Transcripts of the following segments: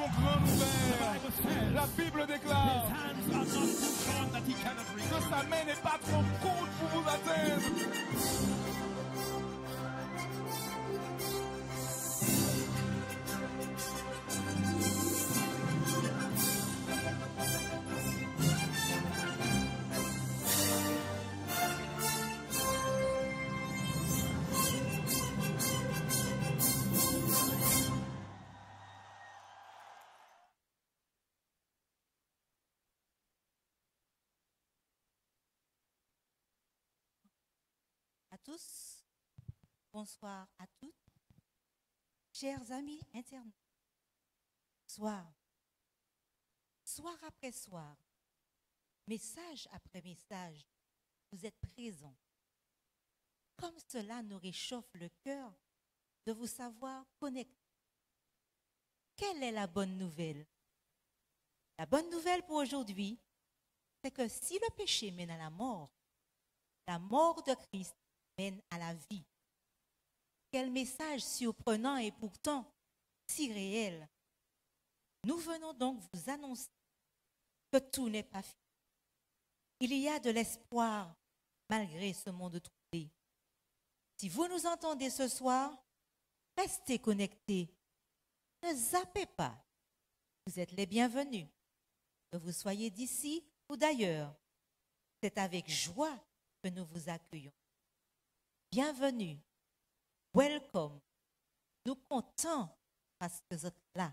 sont grands ouverts. La Bible déclare que sa main n'est pas trop courte pour vous atteindre. Tous, bonsoir à toutes, chers amis internautes. Soir après soir, message après message, vous êtes présents. Comme cela nous réchauffe le cœur de vous savoir connectés. Quelle est la bonne nouvelle? La bonne nouvelle pour aujourd'hui, c'est que si le péché mène à la mort de Christ mène à la vie. Quel message surprenant et pourtant si réel. Nous venons donc vous annoncer que tout n'est pas fini. Il y a de l'espoir malgré ce monde troublé. Si vous nous entendez ce soir, restez connectés. Ne zappez pas. Vous êtes les bienvenus. Que vous soyez d'ici ou d'ailleurs. C'est avec joie que nous vous accueillons. Bienvenue, welcome. Nous comptons parce que vous êtes là.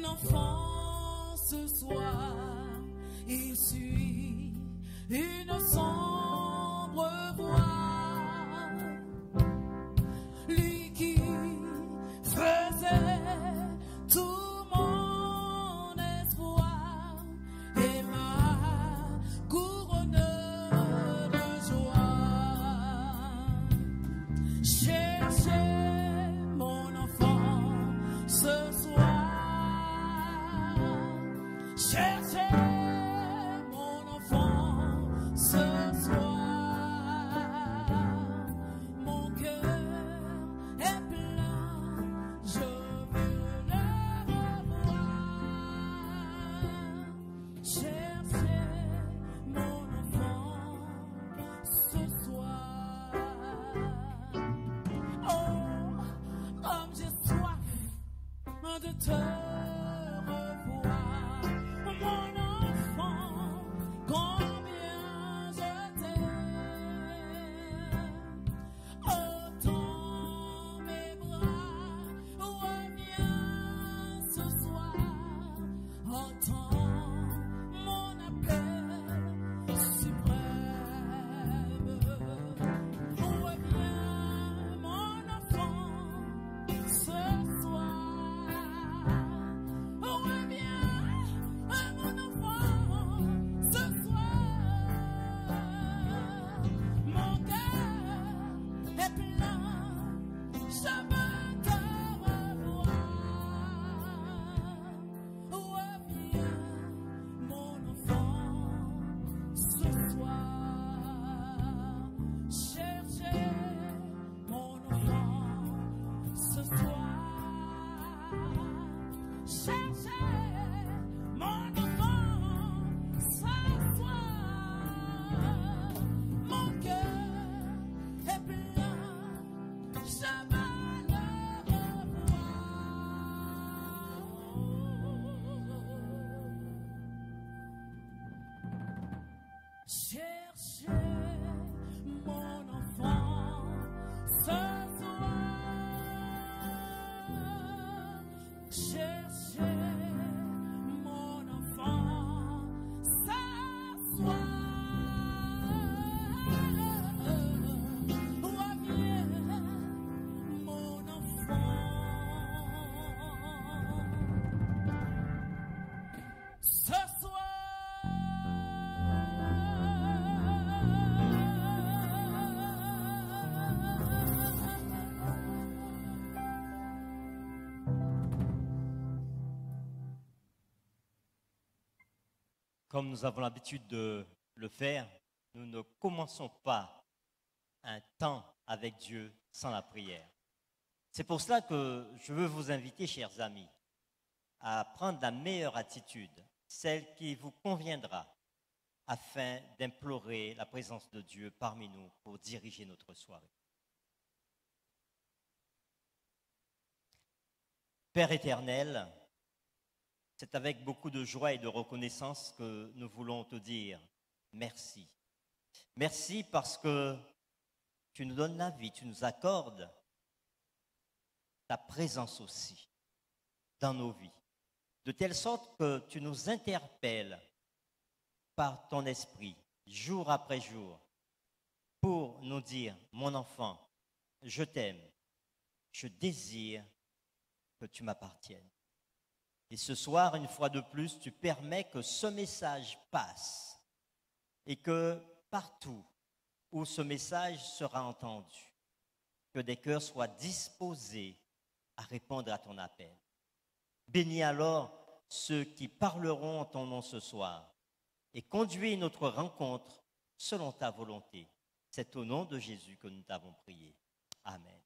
Enfant ce soir, il suit une sombre voie, lui qui faisait tout mon espoir et ma couronne de joie. Cherchez mon enfant ce soir. Cherchez mon enfant ce soir. Mon cœur est plein, je veux le revoir. Cherchez mon enfant ce soir. Oh, comme j'ai soif de te cherchez mon enfant ce soir. Cherchez mon enfant ce soir. comme nous avons l'habitude de le faire, nous ne commençons pas un temps avec Dieu sans la prière. C'est pour cela que je veux vous inviter, chers amis, à prendre la meilleure attitude, celle qui vous conviendra, afin d'implorer la présence de Dieu parmi nous pour diriger notre soirée. Père éternel, c'est avec beaucoup de joie et de reconnaissance que nous voulons te dire merci. Merci parce que tu nous donnes la vie, tu nous accordes ta présence aussi dans nos vies, de telle sorte que tu nous interpelles par ton esprit, jour après jour, pour nous dire, mon enfant, je t'aime, je désire que tu m'appartiennes. Et ce soir, une fois de plus, tu permets que ce message passe et que partout où ce message sera entendu, que des cœurs soient disposés à répondre à ton appel. Bénis alors ceux qui parleront en ton nom ce soir et conduis notre rencontre selon ta volonté. C'est au nom de Jésus que nous t'avons prié. Amen.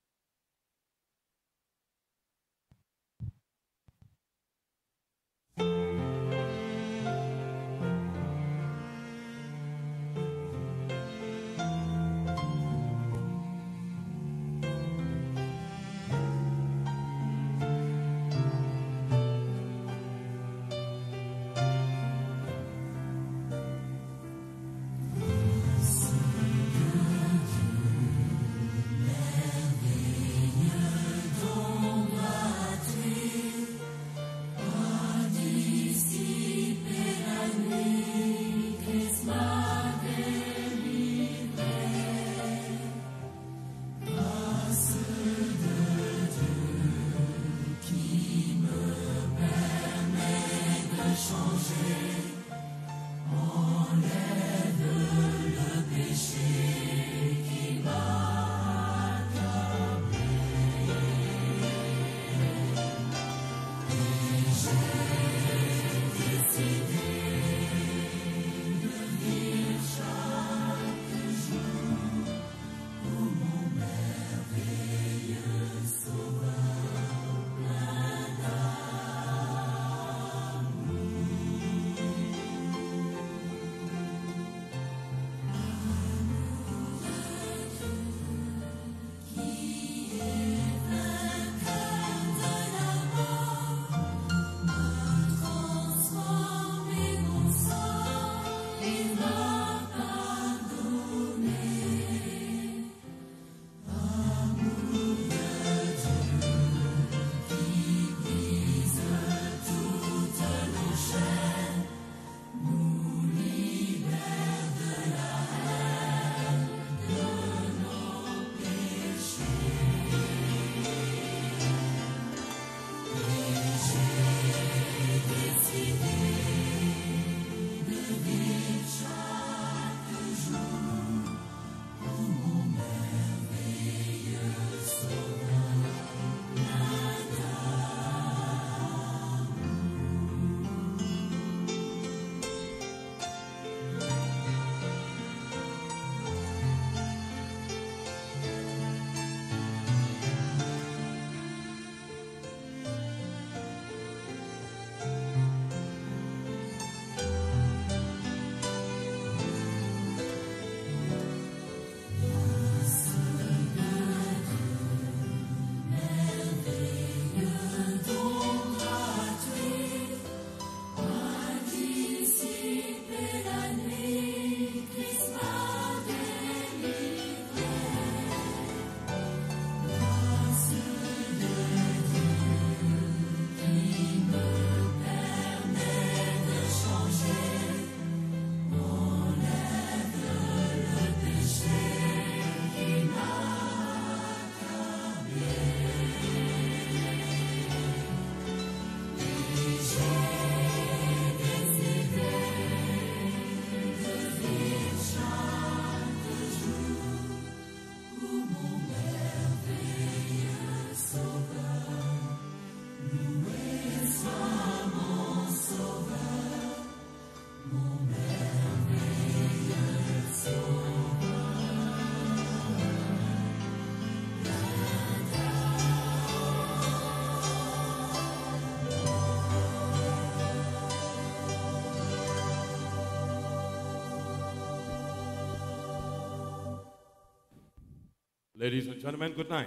Ladies and gentlemen, good night.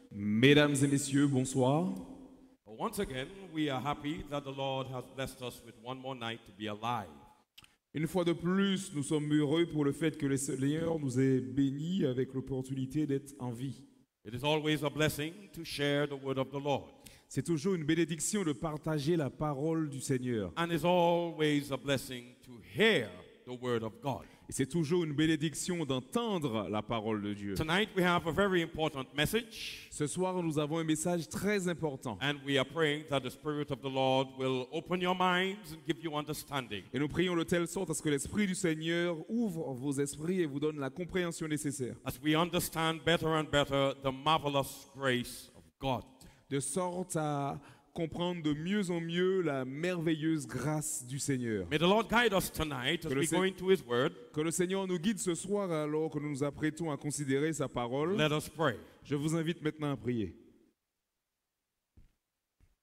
Mesdames et messieurs, bonsoir. Once again, we are happy that the Lord has blessed us with one more night to be alive. Une fois de plus, nous sommes heureux pour le fait que le Seigneur nous ait bénis avec l'opportunité d'être en vie. It is always a blessing to share the word of the Lord. C'est toujours une bénédiction de partager la parole du Seigneur. And it's always a blessing to hear the word of God. Et c'est toujours une bénédiction d'entendre la parole de Dieu. Tonight we have a very important message. Ce soir, nous avons un message très important. And we are praying that the Spirit of the Lord will open your minds and give you understanding. Et nous prions de telle sorte à ce que l'Esprit du Seigneur ouvre vos esprits et vous donne la compréhension nécessaire. As we understand better and better the marvelous grace of God. De sorte à comprendre de mieux en mieux la merveilleuse grâce du Seigneur. May the Lord guide us tonight as Que le we go into His Word. Que le Seigneur nous guide ce soir alors que nous nous apprêtons à considérer sa parole. Let us pray. Je vous invite maintenant à prier.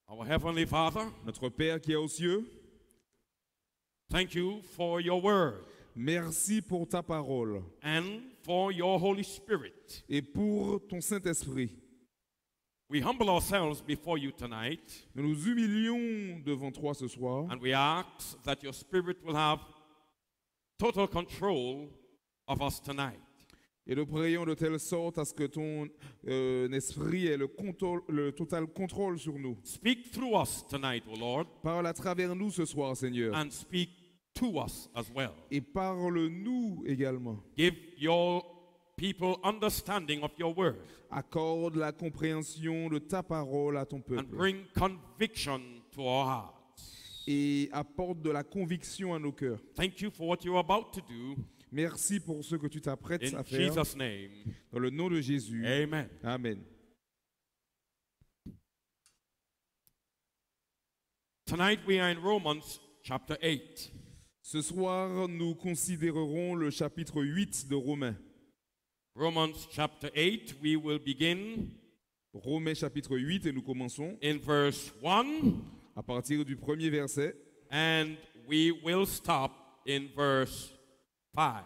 Our Heavenly Father, Notre Père qui est aux cieux, thank you for your Word merci pour ta parole and for your Holy Spirit. et pour ton Saint-Esprit. We humble ourselves before you tonight, Nous nous humilions devant toi ce soir and we ask that your Spirit will have total control of us tonight. et nous prions de telle sorte à ce que ton esprit ait le total contrôle sur nous. Speak through us tonight, O Lord, Parle à travers nous ce soir, Seigneur, and speak to us as well. et parle-nous également. Give your people understanding of your word Accorde la compréhension de ta parole à ton and peuple bring conviction to our hearts. et apporte de la conviction à nos cœurs. Thank you for what you're about to do. Merci pour ce que tu t'apprêtes In à faire. Jesus' name, Dans le nom de Jésus. amen. Amen. Tonight we are in Romans chapter 8. Ce soir, nous considérerons le chapitre 8 de Romains. Romans chapter 8, we will begin Romains chapitre 8 et nous commençons in verse 1 à partir du premier verset and we will stop in verse 5.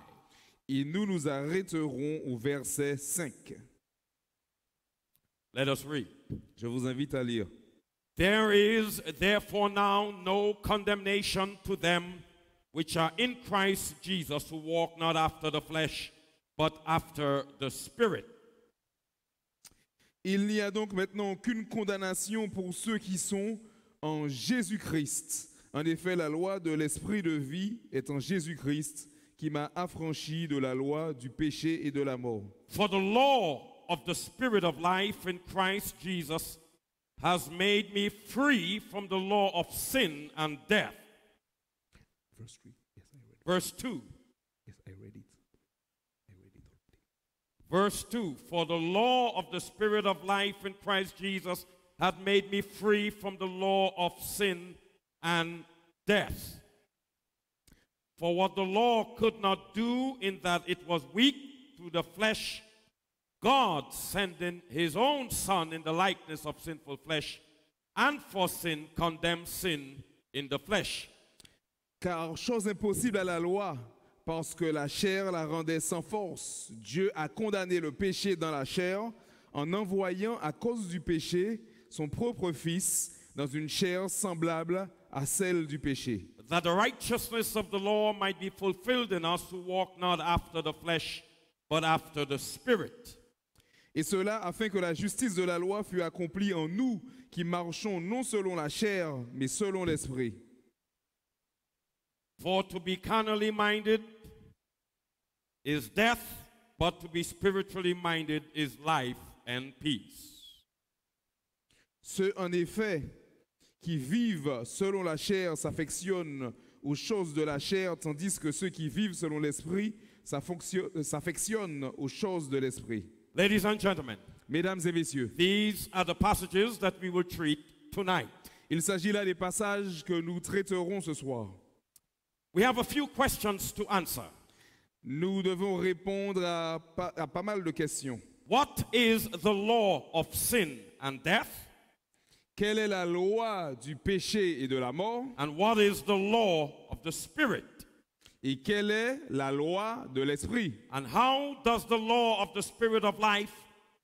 et nous nous arrêterons au verset 5. Let us read. Je vous invite à lire. There is therefore now no condemnation to them which are in Christ Jesus, who walk not after the flesh, but after the Spirit. Il n'y a donc maintenant aucune condamnation pour ceux qui sont en Jésus-Christ. En effet, la loi de l'esprit de vie est en Jésus-Christ qui m'a affranchi de la loi du péché et de la mort. For the law of the Spirit of life in Christ Jesus has made me free from the law of sin and death. Verse 3. Yes, I read it. Verse 2. Yes, I read it. I read it already. Verse 2. For the law of the Spirit of life in Christ Jesus hath made me free from the law of sin and death. For what the law could not do, in that it was weak through the flesh, God sending his own Son in the likeness of sinful flesh, and for sin condemned sin in the flesh. Car chose impossible à la loi, parce que la chair la rendait sans force. Dieu a condamné le péché dans la chair en envoyant à cause du péché son propre Fils dans une chair semblable à celle du péché. That the righteousness of the law might be fulfilled in us who walk not after the flesh, but after the Spirit. Et cela afin que la justice de la loi fût accomplie en nous qui marchons non selon la chair, mais selon l'esprit. For to be carnally minded is death, but to be spiritually minded is life and peace. Ceux en effet qui vivent selon la chair s'affectionnent aux choses de la chair, tandis que ceux qui vivent selon l'esprit s'affectionnent aux choses de l'esprit. Ladies and gentlemen, Mesdames et messieurs, these are the passages that we will treat tonight. il s'agit là des passages que nous traiterons ce soir. We have a few questions to answer. Nous devons répondre à pas mal de questions. What is the law of sin and death? Quelle est la loi du péché et de la mort? And what is the law of the Spirit? Et quelle est la loi de l'esprit? And how does the law of the Spirit of life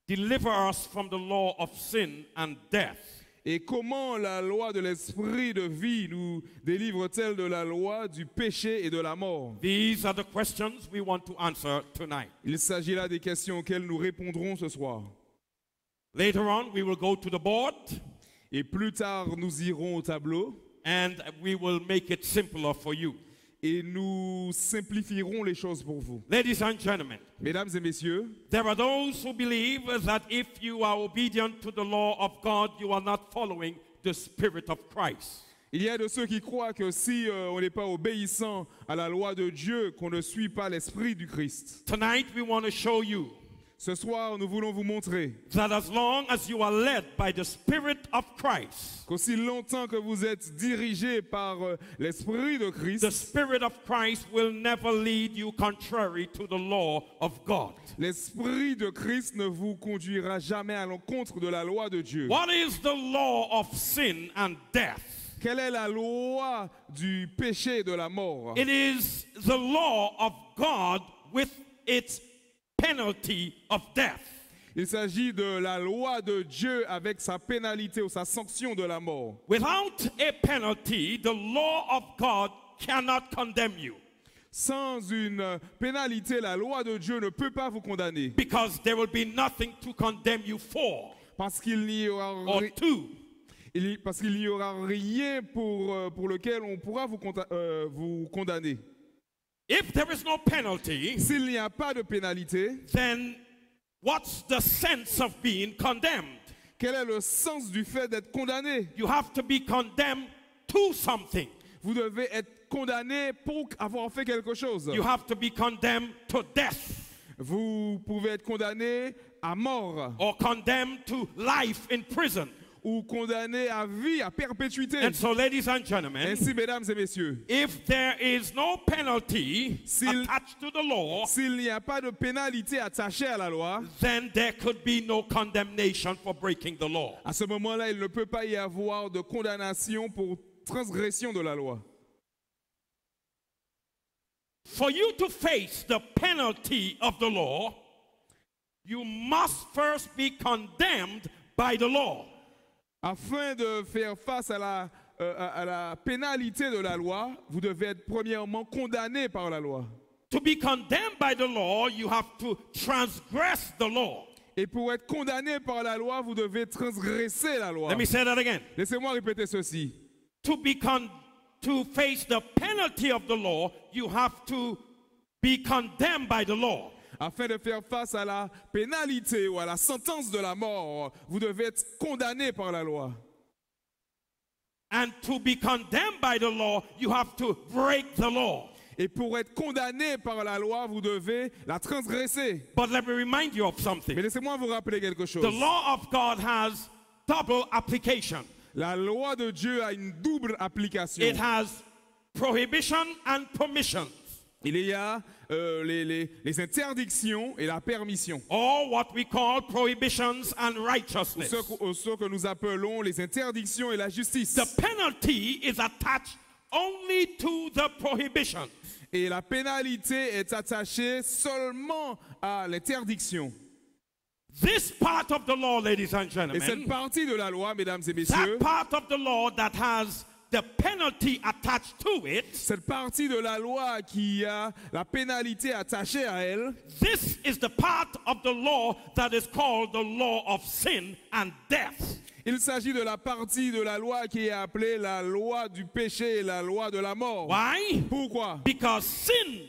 deliver us from the law of sin and death? Et comment la loi de l'esprit de vie nous délivre-t-elle de la loi du péché et de la mort? These are the questions we want to answer tonight. Il s'agit là des questions auxquelles nous répondrons ce soir. Later on, we will go to the board Et plus tard, nous irons au tableau and we will make it simpler for you. et nous simplifierons les choses pour vous. Ladies and gentlemen, Mesdames et messieurs, there are those who believe that if you are obedient to the law of God, you are not following the Spirit of Christ. il y a de ceux qui croient que si on n'est pas obéissant à la loi de Dieu, qu'on ne suit pas l'esprit du Christ. Tonight, we want to show you Ce soir, nous voulons vous montrer that as long as you are led by the Spirit of Christ, qu'aussi longtemps que vous êtes dirigés par l'esprit de the Christ, Spirit of Christ will never lead you contrary to the law of God. l'esprit de Christ ne vous conduira jamais à l'encontre de la loi de Dieu. What is the law of sin and death? Quelle est la loi du péché et de la mort? It is the law of God with its penalty of death. Il s'agit de la loi de Dieu avec sa pénalité ou sa sanction de la mort. Without a penalty, the law of God cannot condemn you Sans une pénalité, la loi de Dieu ne peut pas vous condamner. because there will be nothing to condemn you for Parce qu'il n'y aura, or to. parce qu'il n'y aura rien pour lequel on pourra vous condamner. If there is no penalty, S'il n'y a pas de pénalité, then what's the sense of being condemned? quel est le sens du fait d'être condamné? You have to be condemned to something. Vous devez être condamné pour avoir fait quelque chose. You have to be condemned to death Vous pouvez être condamné à mort or condemned to life in prison. ou condamné à vie, à perpétuité. And so, ladies and gentlemen, Ainsi, mesdames et messieurs, if there is no penalty attached to the law, s'il n'y a pas de pénalité attachée à la loi, then there could be no condemnation for breaking the law. à ce moment-là, il ne peut pas y avoir de condamnation pour transgression de la loi. For you to face the penalty of the law, you must first be condemned by the law. Afin de faire face à la pénalité de la loi, vous devez être premièrement condamné par la loi. To be condemned by the law, you have to transgress the law. Et pour être condamné par la loi, vous devez transgresser la loi. Let me say that again. Laissez-moi répéter ceci. To face the penalty of the law, you have to be condemned by the law. Afin de faire face à la pénalité ou à la sentence de la mort, vous devez être condamné par la loi. And to be condemned by the law, you have to break the law. Et pour être condamné par la loi, vous devez la transgresser. But let me remind you of Mais something. laissez-moi vous rappeler quelque chose. The law of God has double application. La loi de Dieu a une double application. It has prohibition and permission. Il y a les interdictions et la permission. Or what we call prohibitions and righteousness. Ce que nous appelons les interdictions et la justice. The penalty is attached only to the prohibition. Et la pénalité est attachée seulement à l'interdiction. This part of the law, ladies and Et cette gentlemen, partie de la loi, mesdames et messieurs, that part of the law that has the penalty attached to it, cette partie de la loi qui a la pénalité attachée à elle, this is the part of the law that is called the law of sin and death. il s'agit de la partie de la loi qui est appelée la loi du péché et la loi de la mort. Why? Pourquoi? Because sin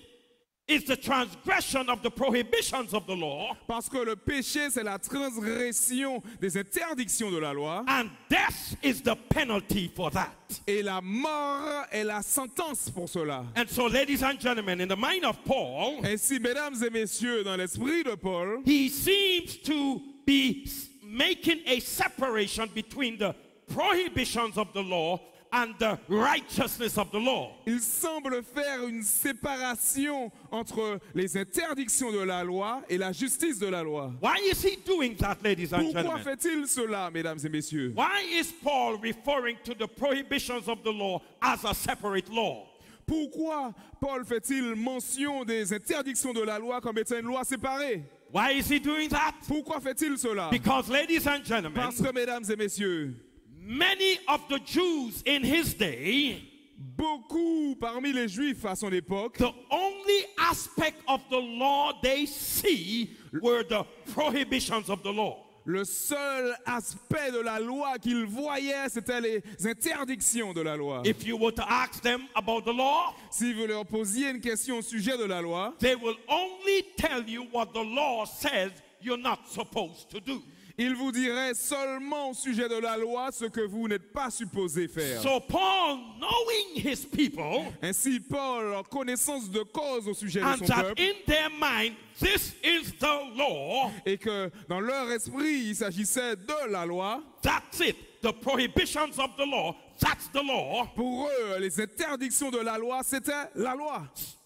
is the transgression of the prohibitions of the law, Parce que le péché, c'est la transgression des interdictions de la loi. and death is the penalty for that. Et la mort est la sentence pour cela. And so, ladies and gentlemen, in the mind of Paul, Ainsi, mesdames et messieurs, dans l'esprit de Paul, he seems to be making a separation between the prohibitions of the law and the righteousness of the law. il semble faire une séparation entre les interdictions de la loi et la justice de la loi. Why is he doing that, ladies and Pourquoi gentlemen? fait-il cela, mesdames et messieurs? Why is Paul referring to the prohibitions of the law as a separate law? Pourquoi Paul fait-il mention des interdictions de la loi comme étant une loi séparée? Why is he doing that? Pourquoi fait-il cela? Because, ladies and gentlemen, Parce que, mesdames et messieurs, many of the Jews in his day, beaucoup parmi les Juifs à son époque, the only aspect of the law they see were the prohibitions of the law. le seul aspect de la loi qu'ils voyaient, c'était les interdictions de la loi. If you were to ask them about the law, Si vous leur posiez une question au sujet de la loi, they will only tell you what the law says you're not supposed to do. ils vous diraient seulement au sujet de la loi ce que vous n'êtes pas supposé faire. So Paul, knowing his people, Ainsi, Paul, en connaissance de cause au sujet de and son that peuple, in their mind, this is the law, et que dans leur esprit, il s'agissait de la loi, that's it. The prohibitions of the law, that's the law. pour eux, les interdictions de la loi, c'était la loi.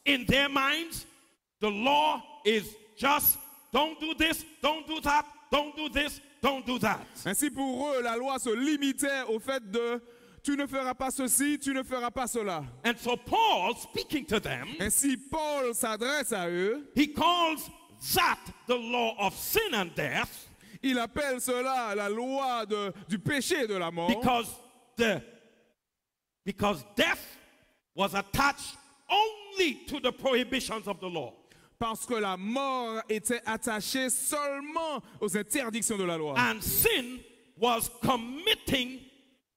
In their minds, the law is just don't do this, don't do that, don't do this, don't do that. Ainsi, pour eux, la loi se limitait au fait de tu ne feras pas ceci, tu ne feras pas cela. And so Paul, speaking to them, Ainsi, Paul s'adresse à eux. he calls that the law of sin and death Il appelle cela la loi du péché et de la mort. because death was attached only to the prohibitions of the law. Parce que la mort était attachée seulement aux interdictions de la loi. And sin was committing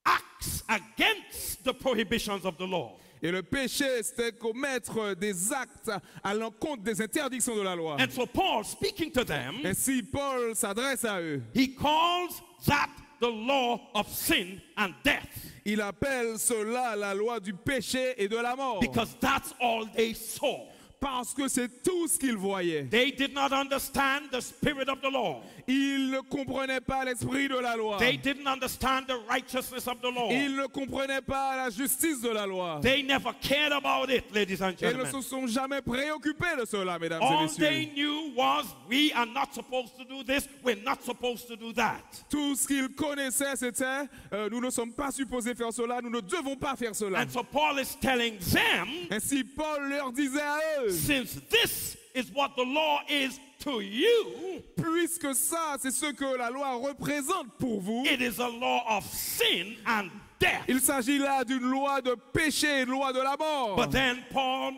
acts against the prohibitions of the law. Et le péché, c'était commettre des actes à l'encontre des interdictions de la loi. And so Paul, speaking to them, Ainsi, Paul s'adresse à eux. he calls that the law of sin and death. Il appelle cela la loi du péché et de la mort. Because that's all they saw. Parce que c'est tout ce qu'ils voyaient. They did not understand the spirit of the law. Ils ne comprenaient pas l'esprit de la loi. They didn't understand the righteousness of the law. Ils ne comprenaient pas la justice de la loi. They never cared about it, ladies and Ils ne gentlemen. se sont jamais préoccupés de cela, mesdames et All they messieurs. knew was we are not supposed to do this, we're not supposed to do that. Tout ce qu'ils connaissaient, c'était nous ne sommes pas supposés faire cela, nous ne devons pas faire cela. And so Paul is telling them, Ainsi, Paul leur disait à eux, since this is what the law is to you, puisque ça, c'est ce que la loi représente pour vous, it is a law of sin and death. il s'agit là d'une loi de péché, une loi de la mort. But then Paul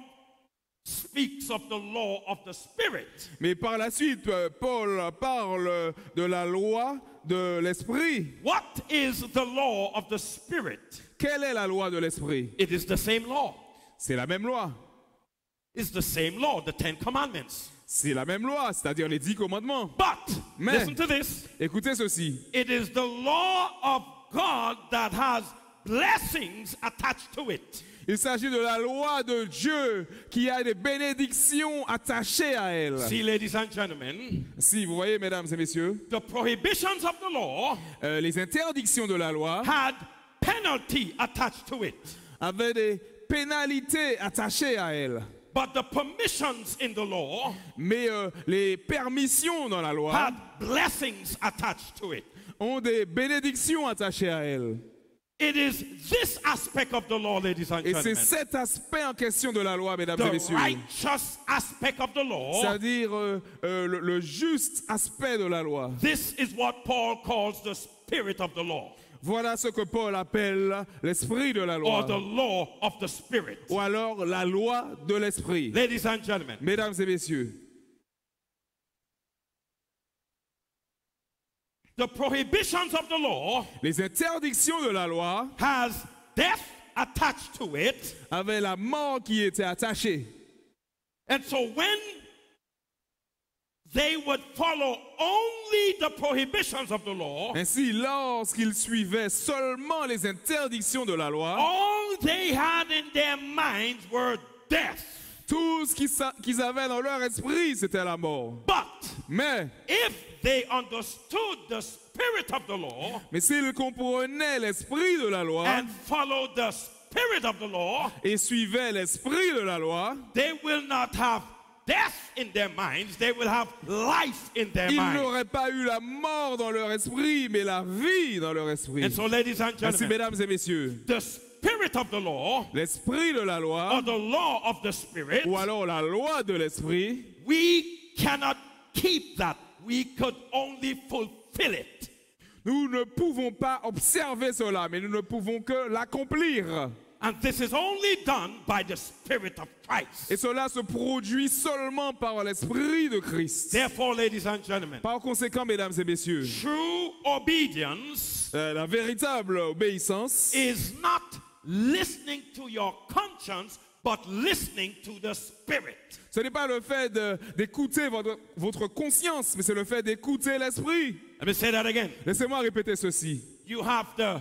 speaks of the law of the Spirit. Mais par la suite, Paul parle de la loi de l'esprit. What is the law of the Spirit? Quelle est la loi de l'esprit? It is the same law. C'est la même loi. It's the same law, the 10 Commandments. C'est la même loi, c'est-à-dire les 10 commandements. But, Mais- listen to this. Écoutez ceci. It is the law of God that has blessings attached to it. Il s'agit de la loi de Dieu qui a des bénédictions attachées à elle. See, ladies and gentlemen, Si vous voyez, mesdames et messieurs, the prohibitions of the law les interdictions de la loi had penalty attached to it. avaient des pénalités attachées à elle. But the permissions in the law Mais les permissions dans la loi had blessings attached to it. ont des bénédictions attachées à elle. It is this aspect of the law, ladies and Et c'est gentlemen, cet aspect en question de la loi, mesdames et the messieurs. righteous aspect of the law. C'est-à-dire le juste aspect de la loi. This is what Paul calls the spirit of the law, Voilà ce que Paul appelle l'esprit de la or loi. the law of the spirit. Ou alors la loi de l'esprit. Ladies and gentlemen, Mesdames et messieurs, the prohibitions of the law les interdictions de la loi has death attached to it. avaient la mort qui était attachée. And so when they would follow only the prohibitions of the law, Ainsi, lorsqu'ils suivaient seulement les interdictions de la loi, all they had in their minds were death. tout ce qu'ils avaient dans leur esprit, c'était la mort. But Mais they understood the spirit of the law s'ils comprenaient l'esprit de la loi and followed the spirit of the law, et suivaient l'esprit de la loi, they will not have death in their minds, they will have life in their ils minds. n'auraient pas eu la mort dans leur esprit, mais la vie dans leur esprit. And so, ladies and Ainsi, gentlemen, mesdames et messieurs, the spirit of the law, l'esprit de la loi, or the law of the spirit, ou alors la loi de l'esprit, we cannot keep that. We could only fulfill it. Nous ne pouvons pas observer cela, mais nous ne pouvons que l'accomplir. And this is only done by the Spirit of Christ. Et cela se produit seulement par l'Esprit de Christ. Therefore, ladies and gentlemen, Par conséquent, mesdames et messieurs, true obedience la véritable obéissance is not listening to your conscience, but listening to the Spirit. ce n'est pas le fait d'écouter votre conscience, mais c'est le fait d'écouter l'Esprit. Let me say that again. Laissez-moi répéter ceci. You have the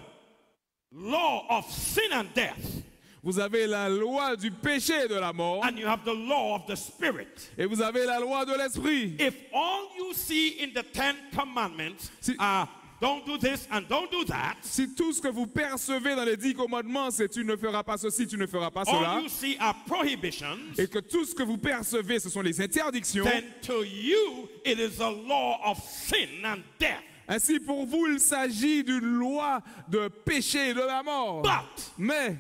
law of sin and death, Vous avez la loi du péché et de la mort, and you have the law of the Spirit. et vous avez la loi de l'Esprit. If all you see in the 10 commandments Si- are don't do this and don't do that, Si tout ce que vous percevez dans les 10 commandements, c'est tu ne feras pas ceci, tu ne feras pas cela, all you see are prohibitions, et que tout ce que vous percevez, ce sont les interdictions, then to you it is a law of sin and death. ainsi pour vous, il s'agit d'une loi de péché et de la mort. But Mais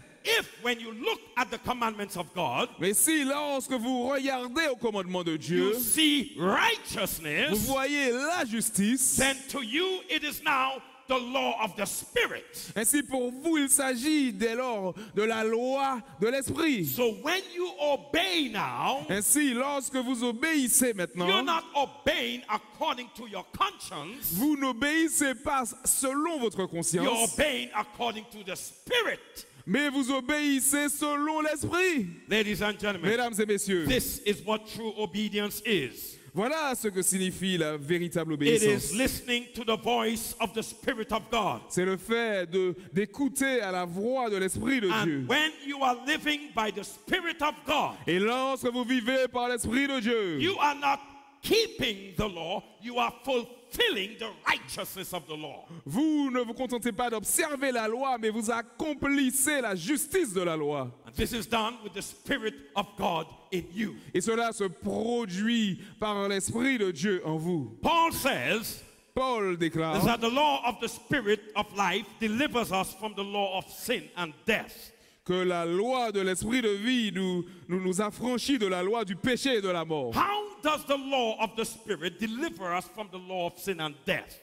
when you look at the commandments of God, si lorsque vous regardez au commandement de Dieu, you see vous righteousness, voyez la justice, then to you it is now the law of the Spirit. ainsi pour vous, il s'agit dès lors de la loi de l'Esprit. So when you obey now, Ainsi, lorsque vous obéissez you're maintenant, not obeying according to your conscience, vous n'obéissez pas selon votre you're conscience, obeying according to the Spirit. mais vous obéissez selon l'Esprit. Ladies and gentlemen, Mesdames et messieurs, this is what true obedience is. voilà ce que signifie la véritable It is obéissance. listening to the voice of the Spirit of God. C'est le fait d'écouter à la voix de l'Esprit de Dieu. And when you are living by the Spirit of God, Et lorsque vous vivez par l'Esprit de Dieu, you are not keeping the law, you are fulfilling the righteousness of the law. vous ne vous contentez pas d'observer la loi, mais vous accomplissez la justice de la loi. And this is done with the Spirit of God in you. Et cela se produit par l'Esprit de Dieu en vous. Paul says Paul déclare that the law of the Spirit of life delivers us from the law of sin and death. que la loi de l'Esprit de vie nous affranchit de la loi du péché et de la mort. How does the law of the Spirit deliver us from the law of sin and death?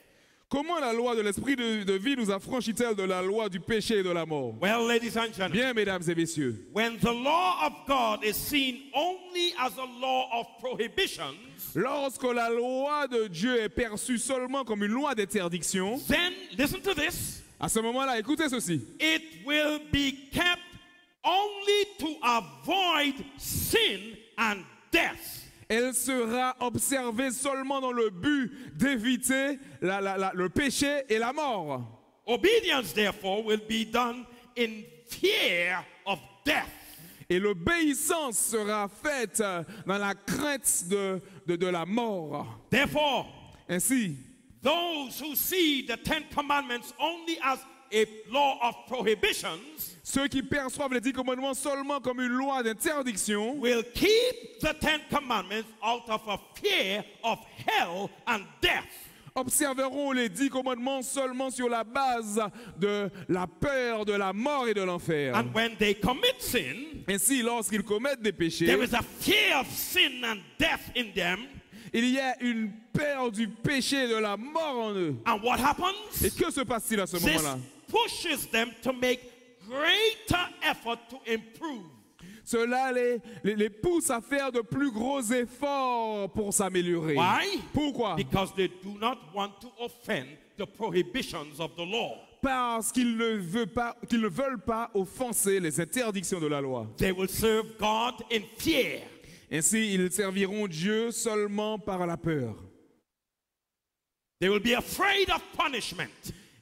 Comment la loi de l'Esprit de vie nous affranchit-elle de la loi du péché et de la mort? Well, ladies and gentlemen, Bien, mesdames et messieurs, when the law of God is seen only as a law of prohibitions, lorsque la loi de Dieu est perçue seulement comme une loi d'interdiction, then listen to this. à ce moment-là, écoutez ceci. It will be kept only to avoid sin and death. Elle sera observée seulement dans le but d'éviter le péché et la mort. Obedience, therefore, will be done in fear of death. Et l'obéissance sera faite dans la crainte de la mort. Therefore, Ainsi, those who see the 10 commandments only as a law of prohibitions ceux qui perçoivent les 10 commandements seulement comme une loi d'interdiction will keep the 10 commandments out of a fear of hell and death. observeront les 10 commandements seulement sur la base de la peur de la mort et de l'enfer. And when they commit sin, Ainsi, lorsqu'ils commettent des péchés, there is a fear of sin and death in them. il y a une peur du péché et de la mort en eux. And what Et happens? que se passe-t-il à ce This moment-là? pushes them to make greater effort to improve. Cela les pousse à faire de plus gros efforts pour s'améliorer. Why? Pourquoi? Because they do not want to offend the prohibitions of the law. Parce qu'ils ne veulent pas offenser les interdictions de la loi. They will serve God in fear. Ainsi, ils serviront Dieu seulement par la peur. They will be afraid of punishment.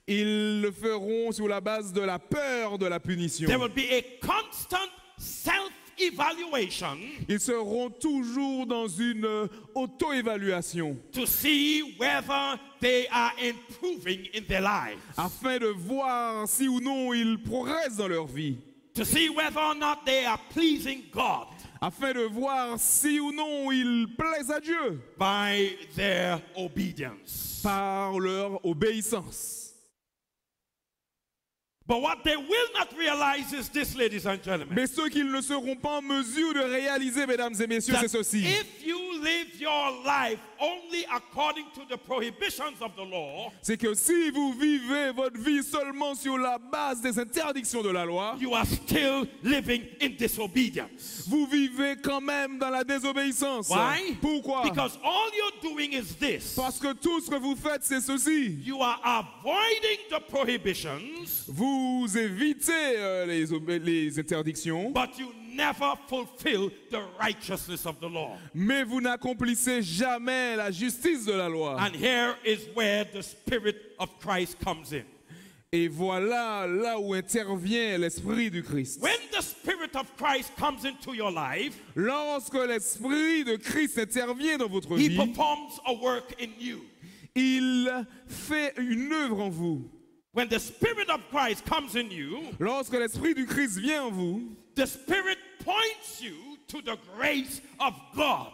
Ils le feront sur la base de la peur de la punition. There will be a constant self-evaluation Ils seront toujours dans une auto-évaluation to see whether they are improving in their lives, afin de voir si ou non ils progressent dans leur vie, to see whether or not they are pleasing God afin de voir si ou non ils plaisent à Dieu by their obedience. par leur obéissance. But what they will not realize is this, ladies and gentlemen, Mais ce qu'ils ne seront pas en mesure de réaliser, mesdames et messieurs, that c'est ceci. if you live your life only according to the prohibitions of the law, c'est que si vous vivez votre vie seulement sur la base des interdictions de la loi, you are still living in disobedience. vous vivez quand même dans la désobéissance. Why? Pourquoi? Because all you're doing is this. Parce que tout ce que vous faites, c'est ceci. You are avoiding the prohibitions, Vous évitez les interdictions, but you never fulfill the righteousness of the law. mais vous n'accomplissez jamais la justice de la loi. And here is where the Spirit of Christ comes in. Et voilà là où intervient l'Esprit du Christ. When the Spirit of Christ comes into your life, Lorsque l'Esprit de Christ intervient dans votre He vie, performs a work in you. il fait une œuvre en vous. When the Spirit of Christ comes in you, Lorsque l'Esprit du Christ vient en vous, the Spirit points you to the grace of God.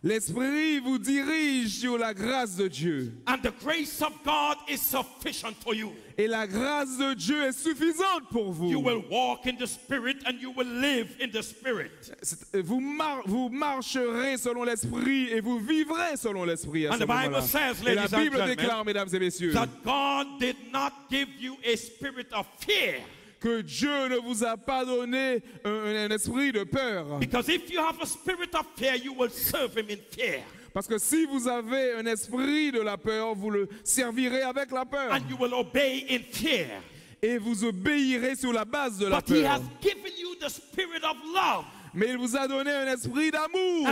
l'Esprit vous dirige sur la grâce de Dieu. And the grace of God is sufficient for you. Et la grâce de Dieu est suffisante pour vous. You will walk in the Spirit and you will live in the Spirit. Vous marcherez selon l'Esprit et vous vivrez selon l'Esprit à And ce the Bible moment-là. says, Et la ladies and Bible gentlemen, déclare, mesdames et messieurs, that God did not give you a spirit of fear. que Dieu ne vous a pas donné un esprit de peur. Because if you have a spirit of fear, you will serve Him in fear. Parce que si vous avez un esprit de la peur, vous le servirez avec la peur. And you will obey in fear. Et vous obéirez sur la base de la But He peur. has given you the spirit of love. Mais il vous a donné un esprit And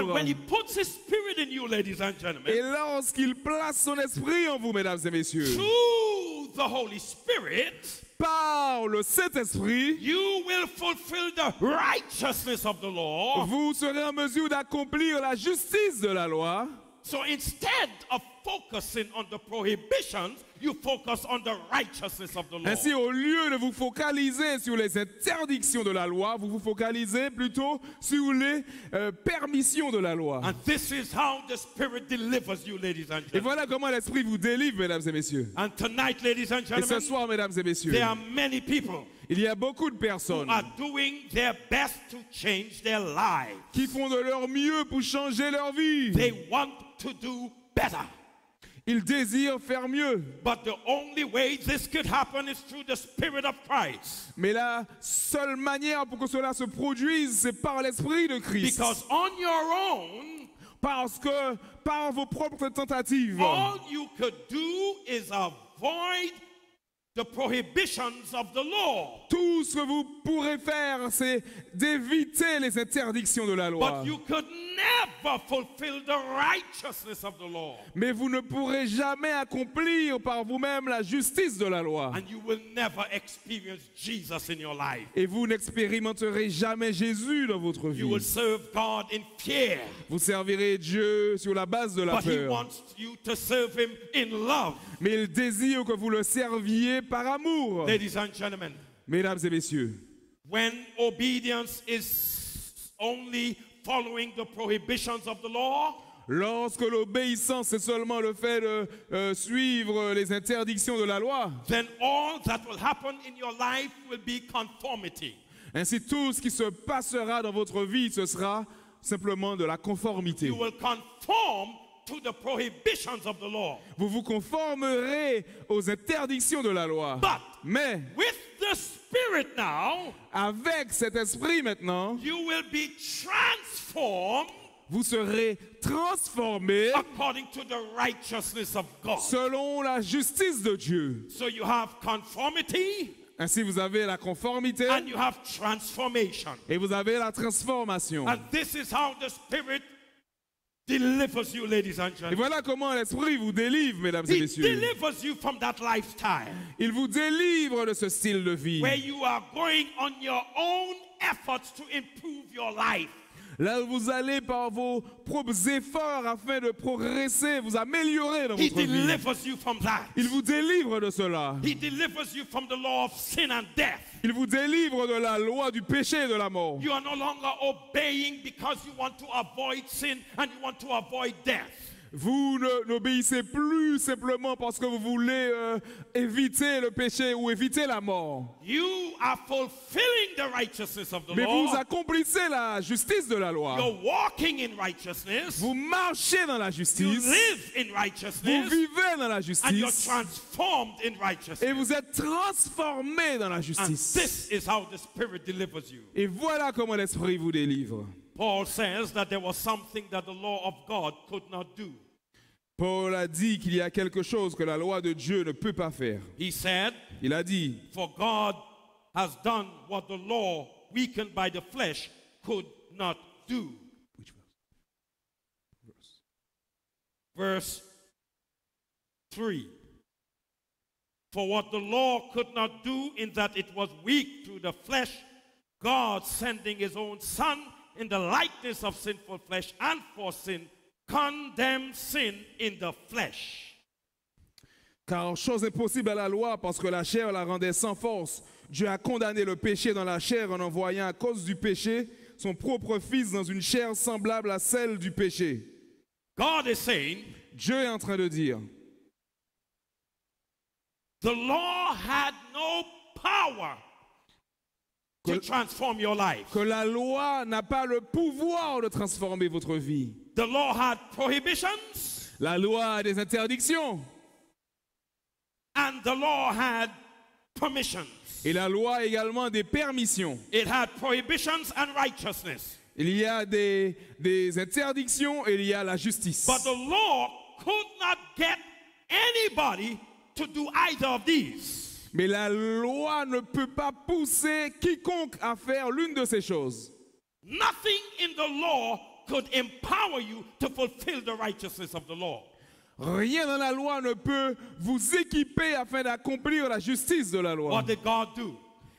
d'amour. when He puts His spirit in you, ladies and Et gentlemen, lorsqu'il place son esprit en vous, mesdames et messieurs, through the Holy Spirit, par le Saint-Esprit, you will fulfill the righteousness of the law. vous serez en mesure d'accomplir la justice de la loi. So instead of focusing on the prohibitions, you focus on the righteousness of the law. Ainsi, au lieu de vous focaliser sur les interdictions de la loi, vous vous focalisez plutôt sur les permissions de la loi. And this is how the Spirit delivers you, ladies and Et gentlemen. voilà comment l'Esprit vous délivre, mesdames et messieurs. And tonight, ladies and Et ce gentlemen, soir, mesdames et messieurs, there are many people il y a beaucoup de who personnes are doing their best to change their lives. qui font de leur mieux pour changer leur vie. They want to do better. Ils désirent faire mieux. But the only way this could happen is through the Spirit of Christ. Mais la seule manière pour que cela se produise, c'est par l'Esprit de Christ. Because on your own, Parce que par vos propres tentatives, all you could do is avoid the prohibitions of the law. tout ce que vous pourrez faire, c'est d'éviter les interdictions de la loi. But you could never fulfill the righteousness of the law. Mais vous ne pourrez jamais accomplir par vous-même la justice de la loi. And you will never experience Jesus in your life. Et vous n'expérimenterez jamais Jésus dans votre You will vie. serve God in fear. Vous servirez Dieu sur la base de la But He peur. wants you to serve Him in love. Mais il désire que vous le serviez par amour. Ladies and gentlemen, Mesdames et messieurs, when obedience is only following the prohibitions of the law, lorsque l'obéissance est seulement le fait de suivre les interdictions de la loi, then all that will happen in your life will be conformity. ainsi tout ce qui se passera dans votre vie, ce sera simplement de la conformité. You will conform to the prohibitions of the law. Vous vous conformerez aux interdictions de la loi. But Mais with the Spirit now, avec cet esprit maintenant, you will be transformed vous serez transformés according to the righteousness of God. selon la justice de Dieu. So you have conformity Ainsi vous avez la conformité and you have transformation. et vous avez la transformation. And this is how the Spirit delivers you, ladies and Et gentlemen. voilà comment l'esprit vous délivre, mesdames et He messieurs. delivers you from that lifestyle Il vous délivre de ce style de vie. where you are going on your own efforts to improve your life. Là où vous allez par vos propres efforts afin de progresser, vous améliorer dans He votre vie. delivers you from that. Il vous délivre de cela. He delivers you from the law of sin and death. Il vous délivre de la loi du péché et de la mort. You are no longer obeying because you want to avoid sin and you want to avoid death. Vous n'obéissez plus simplement parce que vous voulez éviter le péché ou éviter la mort. You are fulfilling the righteousness of the Mais vous law. accomplissez la justice de la loi. You're walking in righteousness. Vous marchez dans la You justice. live in Vous righteousness. vivez dans la And you're justice. transformed in Et righteousness. vous êtes transformé dans la And justice. this is how the Spirit delivers you. Et voilà comment l'Esprit vous délivre. Paul says that there was something that the law of God could not do. Paul a dit qu'il y a quelque chose que la loi de Dieu ne peut pas faire. He said, Il a dit, for God has done what the law, weakened by the flesh, could not do. Verse 3. For what the law could not do, in that it was weak through the flesh, God sending his own Son in the likeness of sinful flesh and for sin, condemned sin in the flesh. car chose impossible à la loi parce que la chair la rendait sans force. Dieu a condamné le péché dans la chair en envoyant à cause du péché son propre Fils dans une chair semblable à celle du péché. God is saying, Dieu est en train de dire, the law had no power to transform your life. que la loi n'a pas le pouvoir de transformer votre vie. The law had prohibitions La loi a des interdictions and the law had permissions. et la loi a également des permissions. It had prohibitions and righteousness. Il y a des interdictions et il y a la justice. But the law could not get anybody to do either of these. Mais la loi ne peut pas pousser quiconque à faire l'une de ces choses. Nothing in the law could empower you to fulfill the righteousness of the law. Rien dans la loi ne peut vous équiper afin d'accomplir la justice de la loi. What did God do?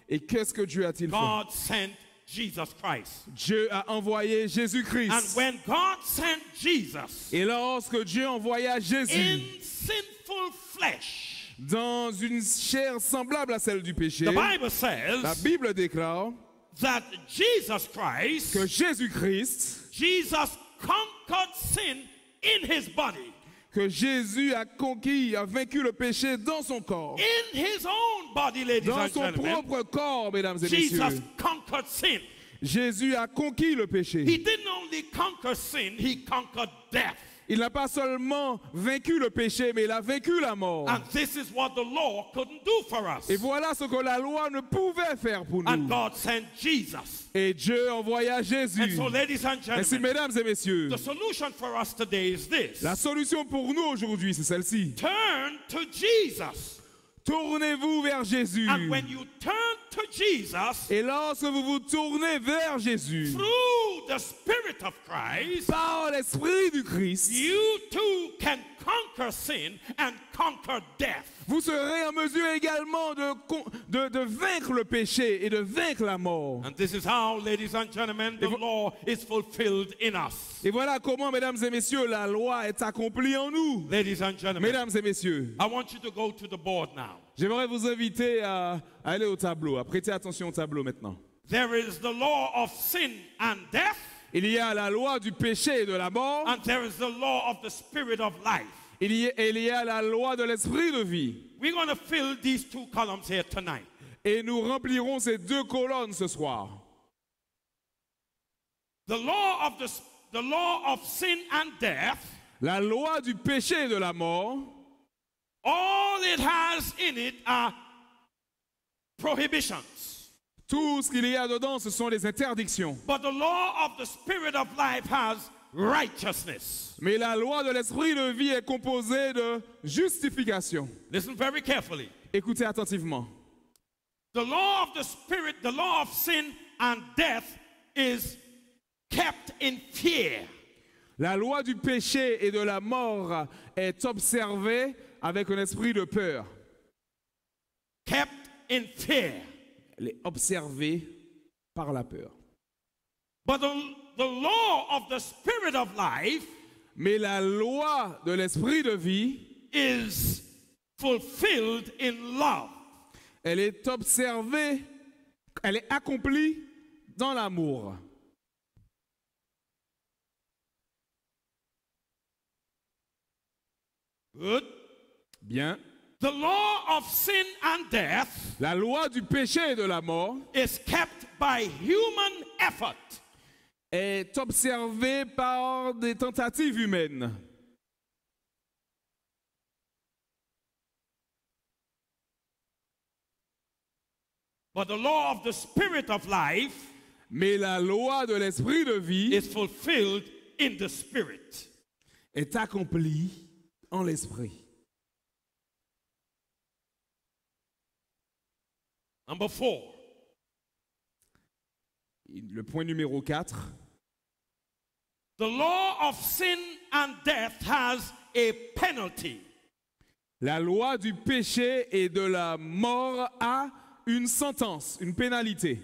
Et qu'est-ce que Dieu a-t-il fait? God sent Jesus Christ. Dieu a envoyé And Jésus-Christ. when God sent Jesus Et lorsque Dieu envoya in Jésus sinful flesh, dans une chair semblable à celle du péché, the Bible la says Bible déclare that Jesus Christ, que Jésus-Christ, Jesus conquered sin in his body, que Jésus a conquis, a vaincu le péché dans son corps. in his own body, ladies Dans and son gentlemen. propre corps, mesdames et Jesus messieurs. conquered sin. Jésus a conquis le péché. He didn't only conquer sin, he conquered death. Il n'a pas seulement vaincu le péché, mais il a vaincu la mort. And this is what the law couldn't do for us. Et voilà ce que la loi ne pouvait faire pour And nous. God sent Jesus. Et Dieu envoya And Jésus. so, ladies and Ainsi, gentlemen, mesdames et messieurs, the solution for us today is this. la solution pour nous aujourd'hui, c'est celle-ci. Turn to Jesus. Tournez-vous vers Jésus. And when you turn to Jesus, Et lorsque vous vous tournez vers Jésus, through the Spirit of Christ, par l'Esprit du Christ, you too can conquer sin and conquer death. vous serez en mesure également de vaincre le péché et de vaincre la mort. And this is how, ladies and gentlemen, the law is fulfilled in us. Et voilà comment, mesdames et messieurs, la loi est accomplie en nous. Ladies and gentlemen, Mesdames et messieurs, I want you to go to the board now. j'aimerais vous inviter à aller au tableau, à prêter attention au tableau maintenant. There is the law of sin and death, Il y a la loi du péché et de la mort. and there is the law of the spirit of life. Il y a la loi de l'esprit de vie. We're going to fill these two columns here tonight. Et nous remplirons ces deux colonnes ce soir. The law of sin and death, La loi du péché et de la mort, all it has in it are prohibitions. tout ce qu'il y a dedans, ce sont les interdictions. But the law of the spirit of life has righteousness. Mais la loi de l'esprit de vie est composée de justification. Listen very carefully. Écoutez attentivement. The law of the spirit, the law of sin and death is kept in fear. La loi du péché et de la mort est observée avec un esprit de peur. Kept in fear. Elle est observée par la peur. But the law of the spirit of life Mais la loi de l'esprit de vie, is fulfilled in love. elle est observée, elle est accomplie dans l'amour. Good. Bien. The law of sin and death La loi du péché et de la mort is kept by human effort. est observée par des tentatives humaines. But the law of the spirit of life Mais la loi de l'esprit de vie is fulfilled in the spirit. est accomplie en l'esprit. Number 4. Le point numéro 4. The law of sin and death has a penalty. La loi du péché et de la mort a une sentence, une pénalité.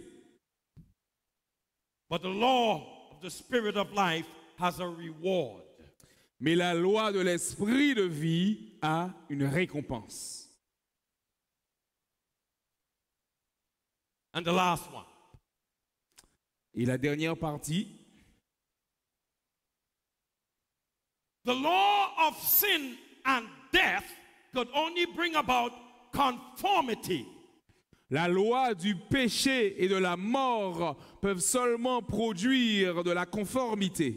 But the law of the spirit of life has a reward. Mais la loi de l'esprit de vie a une récompense. And the last one. Et la dernière partie, The law of sin and death could only bring about conformity. la loi du péché et de la mort peuvent seulement produire de la conformité.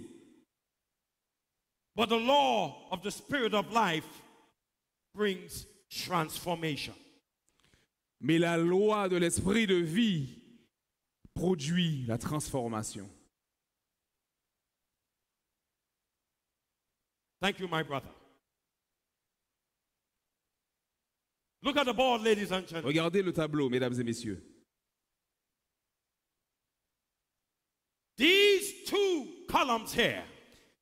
But the law of the spirit of life brings transformation. Mais la loi de l'esprit de vie produit la transformation. Thank you, my brother. Look at the board, ladies and gentlemen. Regardez le tableau, mesdames et messieurs. These two columns here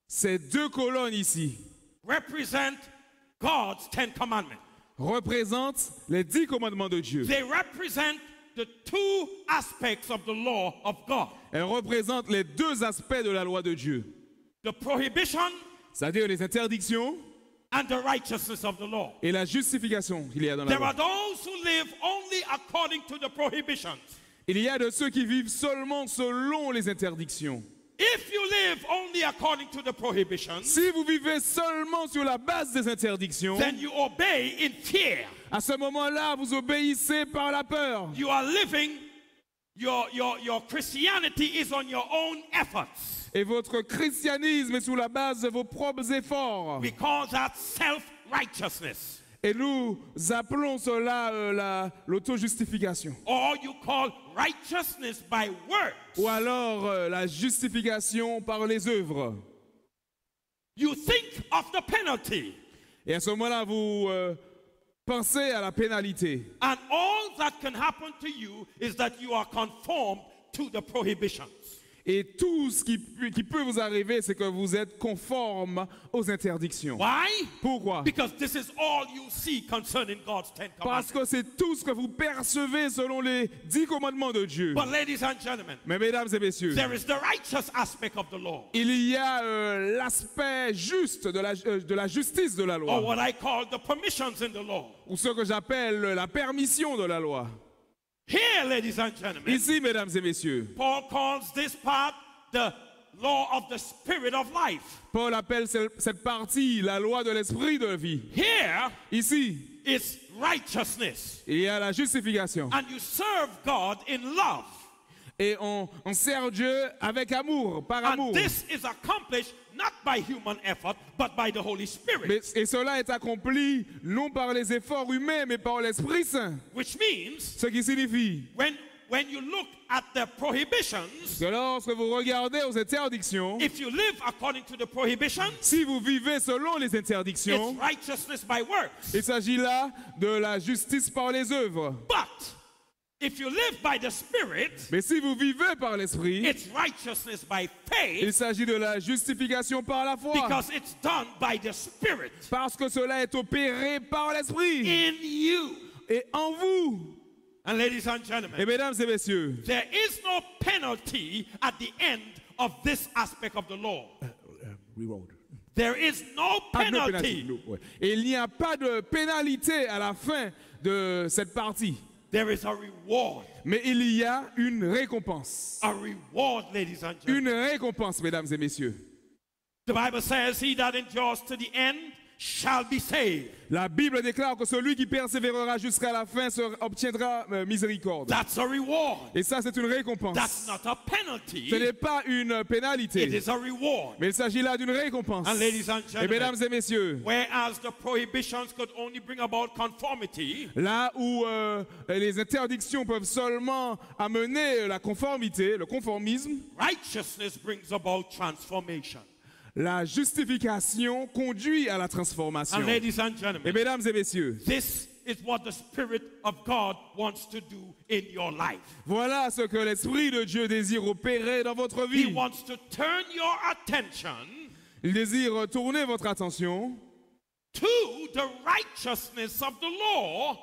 Ces deux colonnes ici represent God's 10 commandments. représentent les 10 commandements de Dieu. They represent the two aspects of the law of God. Elles représentent les deux aspects de la loi de Dieu, The prohibition c'est-à-dire les interdictions and the righteousness of the law. et la justification qu'il y a dans la There are loi. those who live only according to the prohibitions. Il y a de ceux qui vivent seulement selon les interdictions. If you live only according to the prohibitions, Si vous vivez seulement sur la base des interdictions, then you obey in fear. à ce moment-là, vous obéissez par la peur. You are living, your Christianity is on your own efforts. Et votre christianisme est sous la base de vos propres efforts. We call that self-righteousness. Et nous appelons cela l'auto-justification. Or you call righteousness by works. Ou alors la justification par les œuvres. You think of the penalty. Et à ce moment-là, vous pensez à la pénalité. And all that can happen to you is that you are conformed to the prohibitions. Et tout ce qui peut vous arriver, c'est que vous êtes conforme aux interdictions. Why? Pourquoi? Because this is all you see concerning God's 10 Parce commandments. que c'est tout ce que vous percevez selon les 10 commandements de Dieu. But ladies and gentlemen, Mais mesdames et messieurs, there is the righteous aspect of the law, il y a l'aspect juste de la justice de la or loi, what I call the permissions in the law. ou ce que j'appelle la permission de la loi. Here, ladies and gentlemen, Ici, mesdames et messieurs, Paul calls this part the law of the spirit of life. Paul appelle cette partie la loi de l'esprit de vie. Here Ici, is righteousness, il y a la justification. and you serve God in love. Et on sert Dieu avec amour, par And amour. this is accomplished not by human effort, but by the Holy Spirit. Et cela est accompli non par les efforts humains, mais par l'Esprit Saint. Which means, Ce qui signifie when you look at the prohibitions, que lorsque vous regardez aux interdictions, if you live according to the prohibitions, si vous vivez selon les interdictions, it's righteousness by works. il s'agit là de la justice par les œuvres. But if you live by the Spirit, Mais si vous vivez par l'Esprit, it's righteousness by il faith, s'agit de la justification par la foi. because it's done by the Spirit Parce que cela est opéré par l'Esprit. in you. Et en vous. And ladies and Et gentlemen, mesdames et messieurs, there is no penalty at the end of this aspect of the law. There is no penalty. Et il n'y a pas de pénalité à la fin de cette partie. There is a reward. Mais il y a une récompense. A reward, ladies and gentlemen. Une récompense, mesdames et messieurs. The Bible says, he that endures to the end shall be saved. La Bible déclare que celui qui persévérera jusqu'à la fin obtiendra miséricorde. That's a reward. Et ça, c'est une récompense. That's not a penalty. Ce n'est pas une It pénalité, is a reward. mais il s'agit là d'une récompense. And ladies and Et gentlemen, mesdames et messieurs, whereas the prohibitions could only bring about conformity, là où les interdictions peuvent seulement amener la conformité, le conformisme, righteousness brings about transformation. la justification conduit à la transformation. And ladies and Et gentlemen, mesdames et messieurs, this is what the Spirit of God wants to do in your life. voilà ce que l'Esprit de Dieu désire opérer dans votre He vie. wants to turn your attention Il désire tourner votre attention to the righteousness of the law.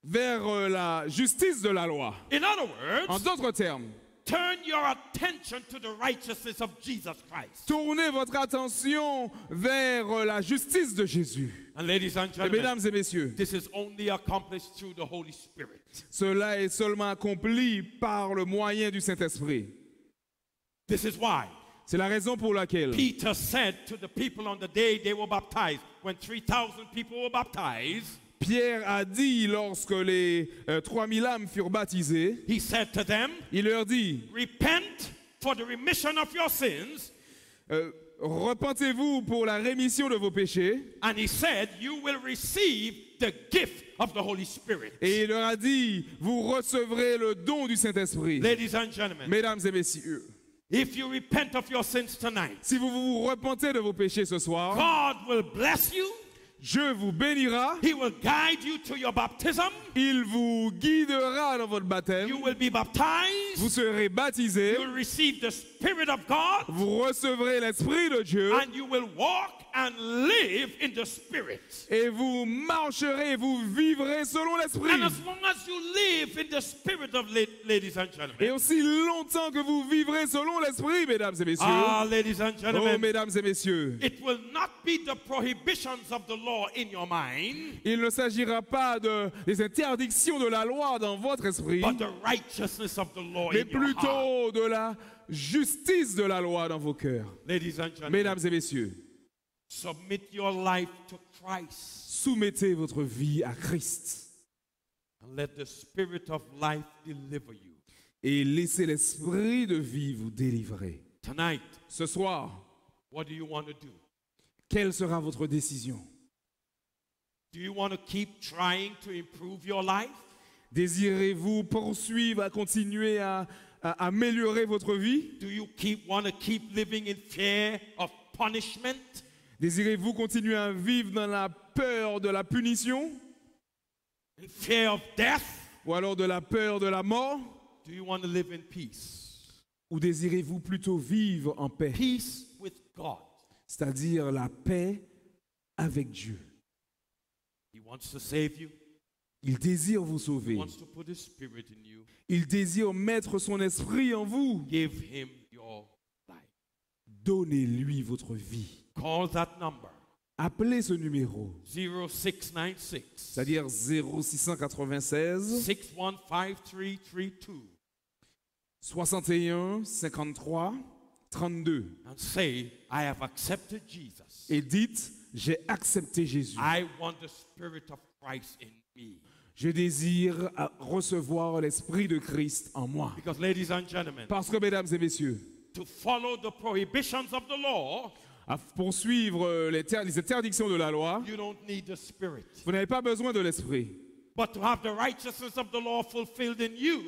vers la justice de la loi. In other En words, d'autres termes, turn your attention to the righteousness of Jesus Christ. tournez votre attention vers la justice de Jésus. And ladies and Et gentlemen, mesdames et messieurs, this is only accomplished through the Holy Spirit. cela est seulement accompli par le moyen du Saint-Esprit. This is why C'est la raison pour laquelle Peter said to the people on the day they were baptized, when 3,000 people were baptized, Pierre a dit lorsque les 3000 âmes furent baptisées, he said to them, il leur dit, repent for the remission of your sins. repentez-vous pour la rémission de vos péchés. And he said, you will receive the gift of the Holy Spirit. Et il leur a dit, vous recevrez le don du Saint-Esprit. Ladies and gentlemen, Mesdames et messieurs, if you repent of your sins tonight, si vous vous repentez de vos péchés ce soir, God will bless you. Dieu vous bénira, He will guide you to your baptism. il vous guidera dans votre baptême, You will be baptized. vous serez baptisés, You will receive the Spirit of God. vous recevrez l'Esprit de Dieu And you will walk and live in the Spirit. et vous marcherez, vous vivrez selon l'Esprit. And as long as you live in the Spirit of ladies and Et gentlemen. aussi longtemps que vous vivrez selon l'Esprit, mesdames et messieurs, Ah, ladies and oh, gentlemen. mesdames et messieurs, It will not be the prohibitions of the law in your mind, il ne s'agira pas des interdictions de la loi dans votre esprit, but the righteousness of the law mais in your heart. plutôt de la justice de la loi dans vos cœurs. Ladies and gentlemen, Mesdames et messieurs, submit your life to Christ soumettez votre vie à Christ and let the Spirit of life deliver you. et laissez l'Esprit de vie vous délivrer. Tonight, Ce soir, what do you want to do? quelle sera votre décision? Do you want to keep trying to improve your life? Désirez-vous poursuivre, à continuer à améliorer votre vie? Do you want to keep living in fear of punishment? Désirez-vous continuer à vivre dans la peur de la punition In fear of death? ou alors de la peur de la mort? Do you want to live in peace? Ou désirez-vous plutôt vivre en paix, Peace with God. c'est-à-dire la paix avec Dieu? He wants to save you. Il désire vous He sauver. wants to put His Spirit in you. Il désire mettre son esprit en vous. Give Him your life. Donnez-lui votre vie. Call that number. Appelez ce numéro, 0696 c'est-à-dire 0696 615332 61 53 32 and say, I have accepted Jesus. et dites, j'ai accepté Jésus. I want the Spirit of Christ in me. Je désire recevoir l'esprit de Christ en moi. Because, ladies and gentlemen, Parce que, mesdames et messieurs, to follow the prohibitions of the law, à poursuivre les interdictions de la loi, you don't need the Spirit. vous n'avez pas besoin de l'esprit. But to have the righteousness of the law fulfilled in you,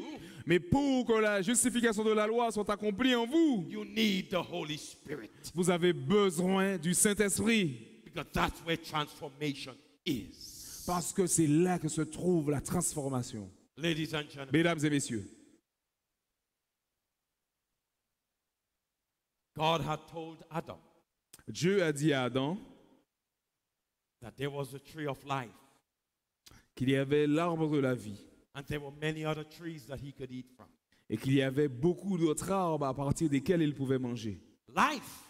Mais pour que la justification de la loi soit accomplie en vous, you need the Holy Spirit. vous avez besoin du Saint-Esprit. Because that's where transformation is. Parce que c'est là que se trouve la transformation. Ladies and gentlemen, Mesdames et messieurs, God had told Adam Dieu a dit à Adam that there was a tree of life, qu'il y avait l'arbre de la vie and there were many other trees that he could eat from. et qu'il y avait beaucoup d'autres arbres à partir desquels il pouvait manger. Life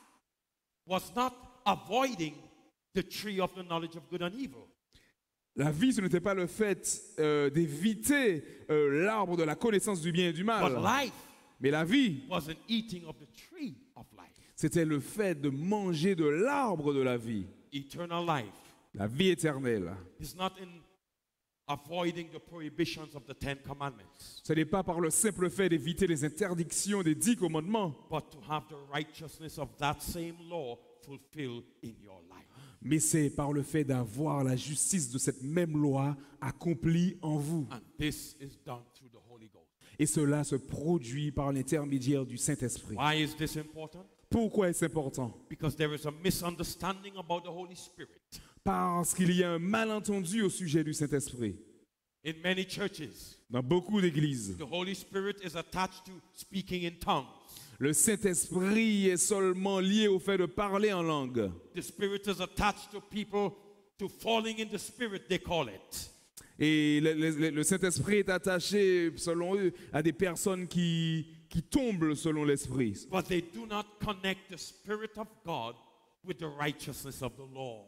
was not avoiding the tree of the knowledge of good and evil. La vie, ce n'était pas le fait d'éviter l'arbre de la connaissance du bien et du But mal. life Mais la vie, was an eating of the tree of life. c'était le fait de manger de l'arbre de la vie, Eternal life la vie éternelle. is not in avoiding the prohibitions of the 10 Commandments, Ce n'est pas par le simple fait d'éviter les interdictions des 10 commandements, but to have the righteousness of that same law fulfilled in your life. mais c'est par le fait d'avoir la justice de cette même loi accomplie en vous. And this is done through the Holy Ghost. Et cela se produit par l'intermédiaire du Saint-Esprit. Why is this important? Pourquoi est-ce important? Because there is a misunderstanding about the Holy Spirit. Parce qu'il y a un malentendu au sujet du Saint-Esprit. In many churches, Dans beaucoup d'églises, the Holy Spirit is attached to speaking in tongues. le Saint-Esprit est seulement lié au fait de parler en langue. The Spirit is attached to people to falling in the Spirit, they call it. Et le Saint-Esprit est attaché, selon eux, à des personnes qui tombent selon l'Esprit. But they do not connect the Spirit of God with the righteousness of the law.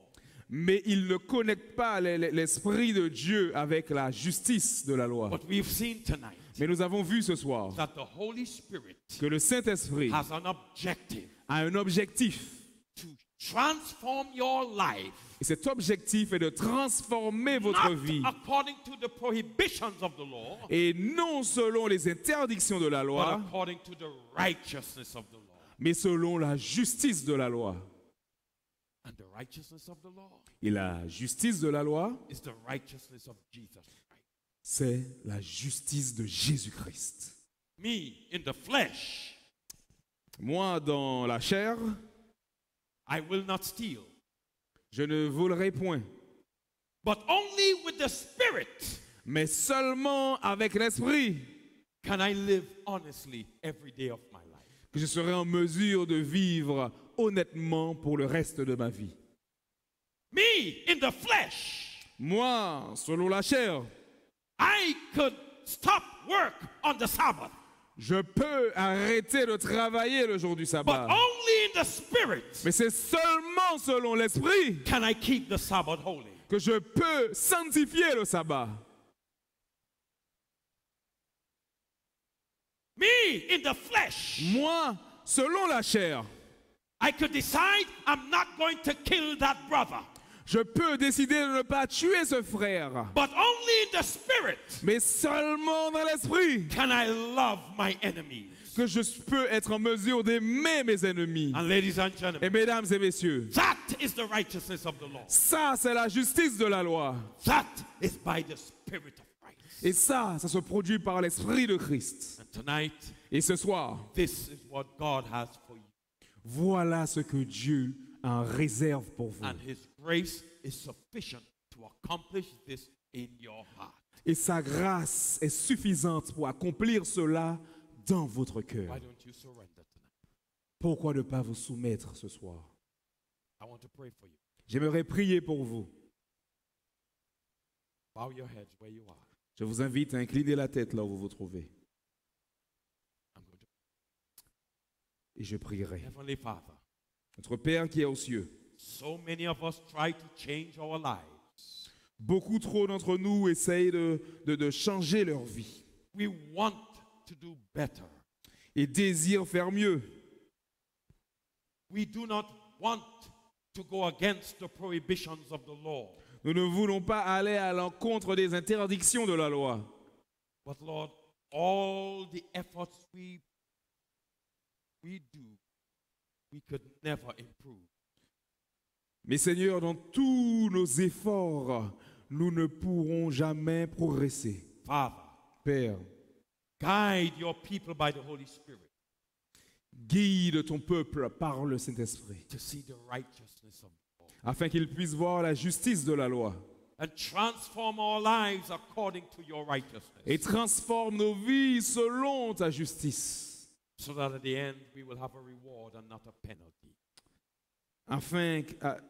Mais ils ne connectent pas l'Esprit de Dieu avec la justice de la loi. But we've seen tonight Mais nous avons vu ce soir that the Holy Spirit que le Saint-Esprit has an objective a un objectif. to transform your life, Et cet objectif est de transformer votre not vie. according to the prohibitions of the law, Et non selon les interdictions de la but loi, according to the righteousness of the law. mais selon la justice de la loi. And the righteousness of the law Et la justice de la loi, is the righteousness of Jesus Christ. c'est la justice de Jésus-Christ. Me, in the flesh, Moi, dans la chair, I will not steal, je ne volerai point, but only with the Spirit mais seulement avec l'Esprit can I live honestly every day of my life. que je serai en mesure de vivre honnêtement pour le reste de ma vie. Me, in the flesh, Moi, selon la chair, I could stop work on the Sabbath, je peux arrêter de travailler le jour du but sabbat. only in the Spirit Mais c'est seulement selon l'Esprit can I keep the Sabbath holy. que je peux sanctifier le sabbat. Me, in the flesh, Moi, selon la chair, I could decide I'm not going to kill that brother, je peux décider de ne pas tuer ce frère. but only in the Spirit Mais seulement dans l'Esprit can I love my enemies. que je peux être en mesure d'aimer mes ennemis. And ladies and Et gentlemen, mesdames et messieurs, that is the righteousness of the law. ça c'est la justice de la loi. That is by the Spirit of Christ. Et ça se produit par l'Esprit de Christ. And tonight, Et ce soir, this is what God has for you. voilà ce que Dieu en réserve pour vous. And His grace is sufficient to accomplish this in your heart. Et sa grâce est suffisante pour accomplir cela dans votre cœur. Why don't you surrender tonight? Pourquoi ne pas vous soumettre ce soir? I want to pray for you. J'aimerais prier pour vous. Bow your heads where you are. Je vous invite à incliner la tête là où vous vous trouvez. I'm going to Et je prierai. Heavenly Father, Notre Père qui est aux cieux, so many of us try to change our lives. beaucoup trop d'entre nous essayent de changer leur vie We want to do better. et désirent faire mieux. We do not want to go against the prohibitions of the law. Nous ne voulons pas aller à l'encontre des interdictions de la loi. But Lord, all the efforts we do, we could never improve. Mais Seigneur, dans tous nos efforts, nous ne pourrons jamais progresser. Father, Père, guide your people by the Holy Spirit guide ton peuple par le Saint-Esprit, to see the righteousness of the law afin qu'ils puissent voir la justice de la loi and transform our lives according to your righteousness, et transforme nos vies selon ta justice, so that at the end we will have a reward and not a penalty.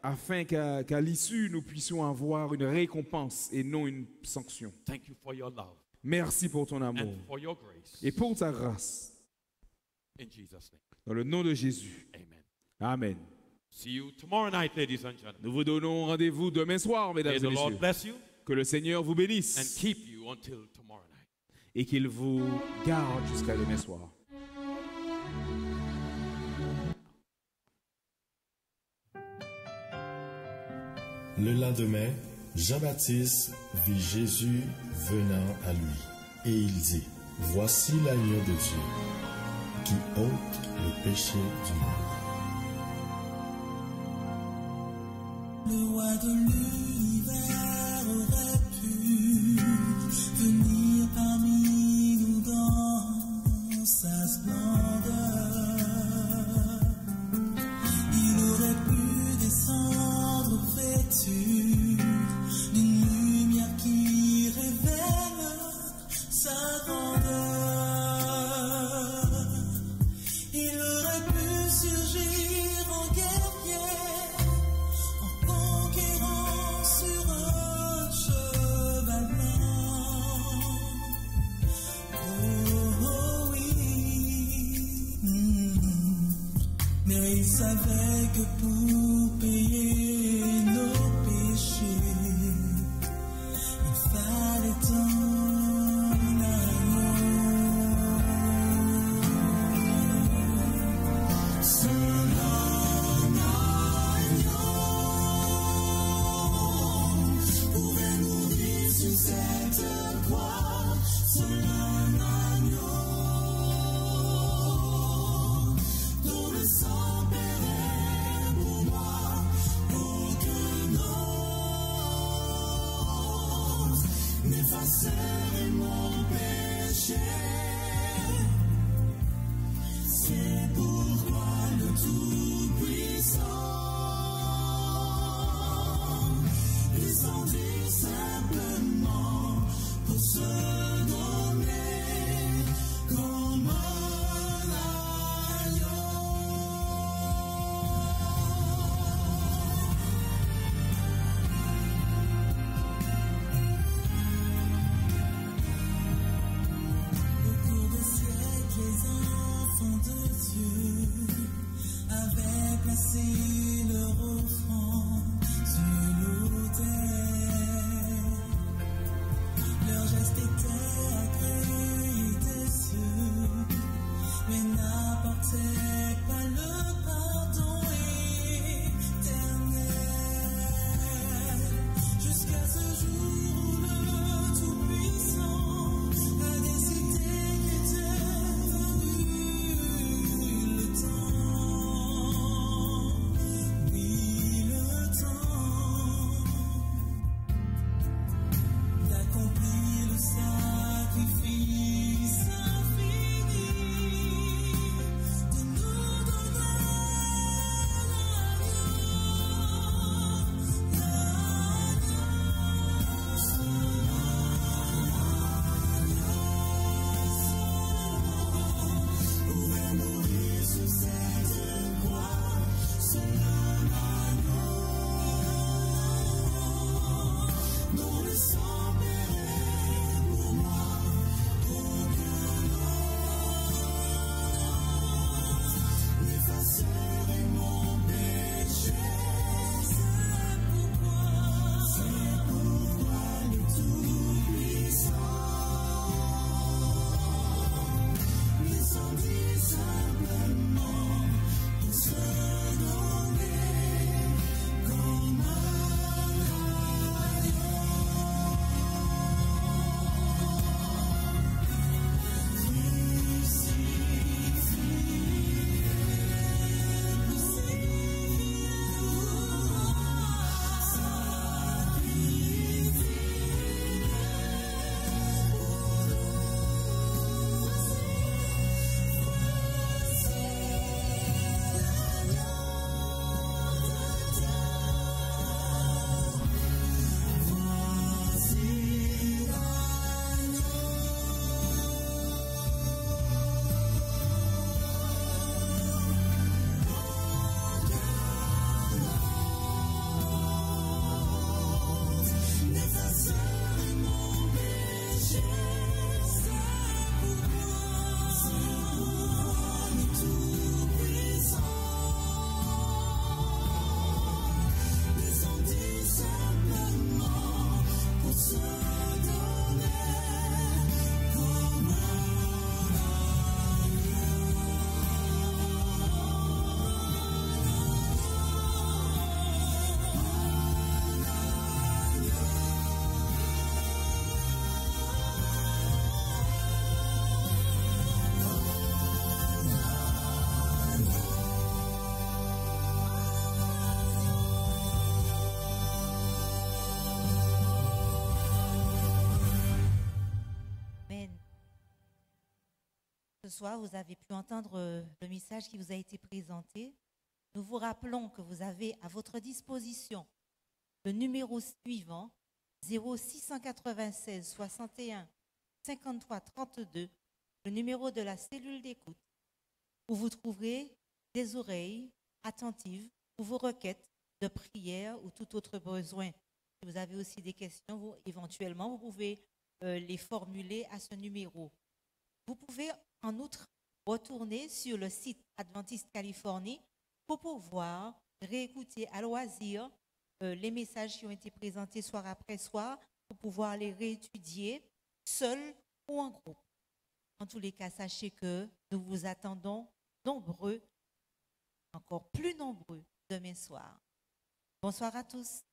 afin qu'à l'issue, nous puissions avoir une récompense et non une sanction. Thank you for your love Merci pour ton amour and for your grace. et pour ta grâce. In Jesus' name, Dans le nom de Jésus. amen. Amen. See you tomorrow night, ladies and gentlemen. Nous vous donnons rendez-vous demain soir, mesdames May et the Lord messieurs. bless you Que le Seigneur vous and bénisse keep you until tomorrow night. et qu'il vous garde jusqu'à demain soir. Le lendemain, Jean-Baptiste vit Jésus venant à lui, et il dit, « Voici l'agneau de Dieu, qui ôte le péché du monde. » Le roi de l'univers aurait pu venir parmi nous dans sa splendeur. Il aurait pu descendre vêtu d'une lumière qui révèle sa grandeur. Il aurait pu surgir en guerrier, en conquérant sur un cheval blanc. Oh oui, mais il savait que pour payer nos péchés, il fallait un agneau. Seul un agneau pouvait mourir sur cette croix. Seul un agneau dont le sang paierait pour moi, aucune ose n'effacerait mon péché. C'est pourquoi le Tout-Puissant descendit simplement pour se donner comme un agneau. Au cours des siècles, les enfants de Dieu avaient placé leur offrande sur l'autel. Leur geste était agréé des cieux, mais n'apportait pas le pardon éternel. Jusqu'à ce jour où le Tout-Puissant a décidé qu'était venu le temps. Oui, le temps d'accomplir le sacrifice infini de nos soir, vous avez pu entendre le message qui vous a été présenté. Nous vous rappelons que vous avez à votre disposition le numéro suivant, 0696 61 53 32, le numéro de la cellule d'écoute, où vous trouverez des oreilles attentives pour vos requêtes de prière ou tout autre besoin. Si vous avez aussi des questions, éventuellement, vous pouvez les formuler à ce numéro. Vous pouvez en outre retourner sur le site Adventiste Californie pour pouvoir réécouter à loisir les messages qui ont été présentés soir après soir, pour pouvoir les réétudier seul ou en groupe. En tous les cas, sachez que nous vous attendons nombreux, encore plus nombreux, demain soir. Bonsoir à tous.